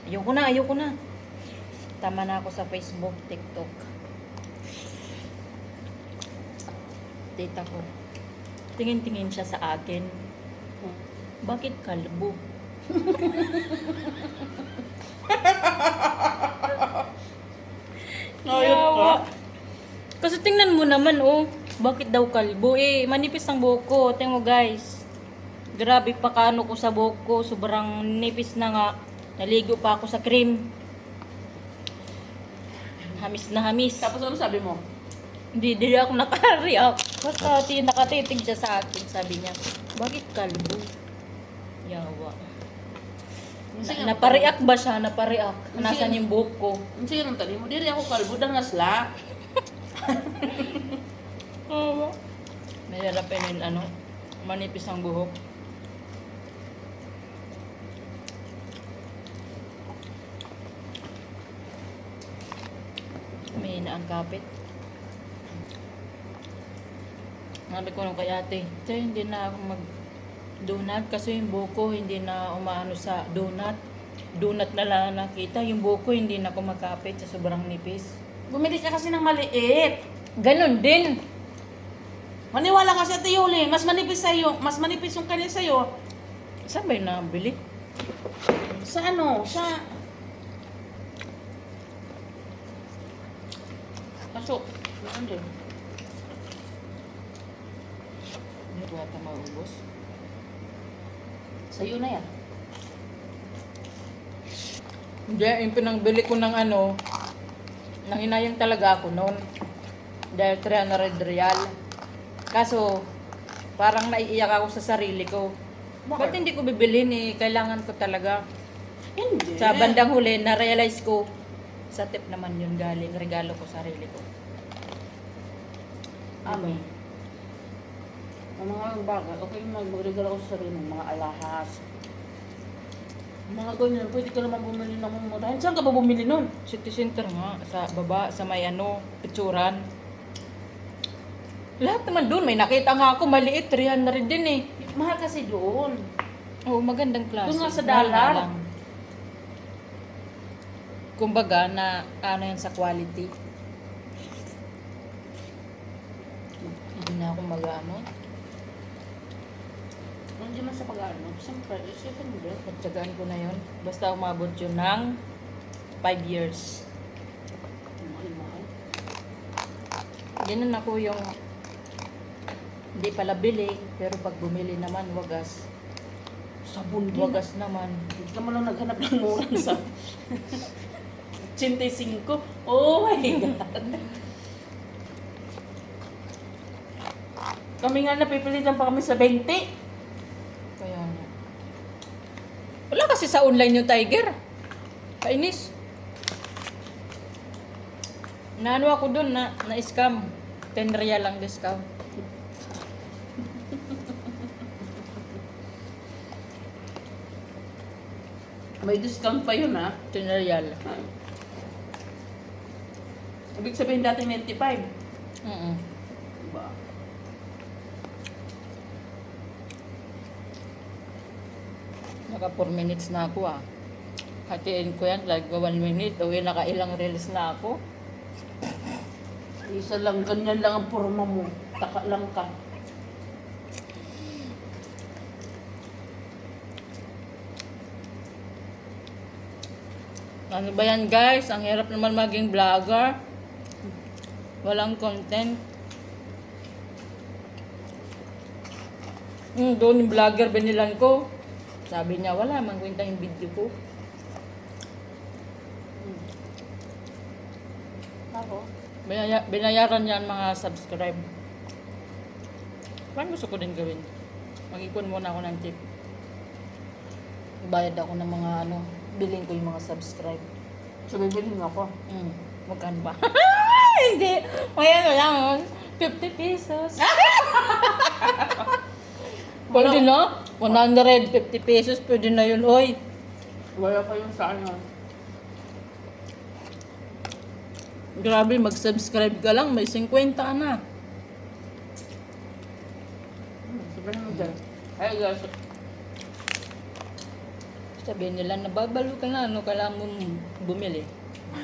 Ayoko na. Tama na ako sa Facebook, TikTok. Tita ko. Tingin-tingin siya sa akin. Bakit kalbo? Yawa. Kasi tingnan mo naman, oh. Bakit daw kalbo? Eh, manipis ang buhok ko. Tingnan mo, guys. Grabe pa kaano ko sa buhok ko. Sobrang nipis na nga. Naligo pa ako sa cream. Hamis na hamis. Tapos ano sabi mo? Hindi ako naka-react. Basta nakatitig siya sa akin. Sabi niya, bakit kalbo? Yawa. Napareact ba siya? Napareact. Nasaan yung buhok ko? Sige nang tali mo, diri ako kalbo dangas la. Mahirap yun, manipis ang buhok. May na ang kapit. Sabi ko nung kay ate, hindi na ako mag-donut kasi yung buhok ko hindi na umaano sa donut. Donut na lang nakita. Yung buhok ko hindi na kumakapit sa sobrang nipis. Bumili ka kasi ng maliit. Ganon din. Maniwala kasi Ate Yuli, mas manipis sa'yo, mas manipis yung kanya sa'yo. Saan ba yung nabili? Sa ano? Sa... Pasok. Ano din? Hindi ko ata maubos. Sa'yo na yan. Hindi, yung pinangbili ko ng nanghinayang talaga ako noon. Dahil 300 real. Kaso, parang naiiyak ako sa sarili ko. Ba't hindi ko bibilhin eh? Kailangan ko talaga. Hindi. Sa bandang huli, na-realize ko, sa tip naman yun galing. Regalo ko sa sarili ko. Amin. Ang mga bagay, okay magregalo ko sa sarili ng mga alahas. Mga ganyan, pwede ka naman bumili ng mga murahin. Saan ka ba bumili nun? City center nga, sa baba, sa may picturan. Lahat naman doon, may nakita nga ako, maliit, 300 din eh. Mahal kasi doon. Oo, magandang klase. Doon nga sa Mahal nga dollar. lang. Kumbaga, yan sa quality. Hindi na ako Hindi man sa pag-ano. Siyempre, hindi. Pagtsagaan ko na yun. Basta umabot yun ng 5 years. Mahal. Ganun ako yung hindi pala bili, pero pag bumili naman, wagas. Sabon din. Wagas naman. Hindi ka man lang naghanap ng mura sa 85. Oh my God. Kami nga napipilitan pa kami sa 20. Kaya nga. Wala kasi sa online yung Tiger. Kainis. Naano ako dun na-scam. 10 real lang discount. May discount pa yun ha. 10 real. Ibig sabihin dati 95. Diba? Naka 4 minutes na ako Hatiin ko yan, like 1 minute. Uwi, nakailang reels na ako. Isa lang, ganyan lang ang forma mo. Taka lang ka. Ano ba yan guys? Ang hirap naman maging vlogger. Walang content. Doon yung vlogger binilan ko. Sabi niya, wala mang kwenta yung video ko. Ako? Binayaran niya ang mga subscribe. Parang gusto ko din gawin. Mag-ipon muna ako ng tip. Bayad ako ng mga bilhin ko yung mga subscribe. So, bibilhin ako. Magkano ba? Hindi. May lang. 50 pesos. Pwede na? 150 pesos. Pwede na yun, oy. Wala pa yung sa ano. Grabe, mag-subscribe ka lang. May 50 na. Sabihin mo dyan. Ay, guys. Sabihin nila, nababalo ka na, ano, kailangan mo bumili.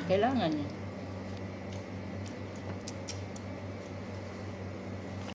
Kailangan niya.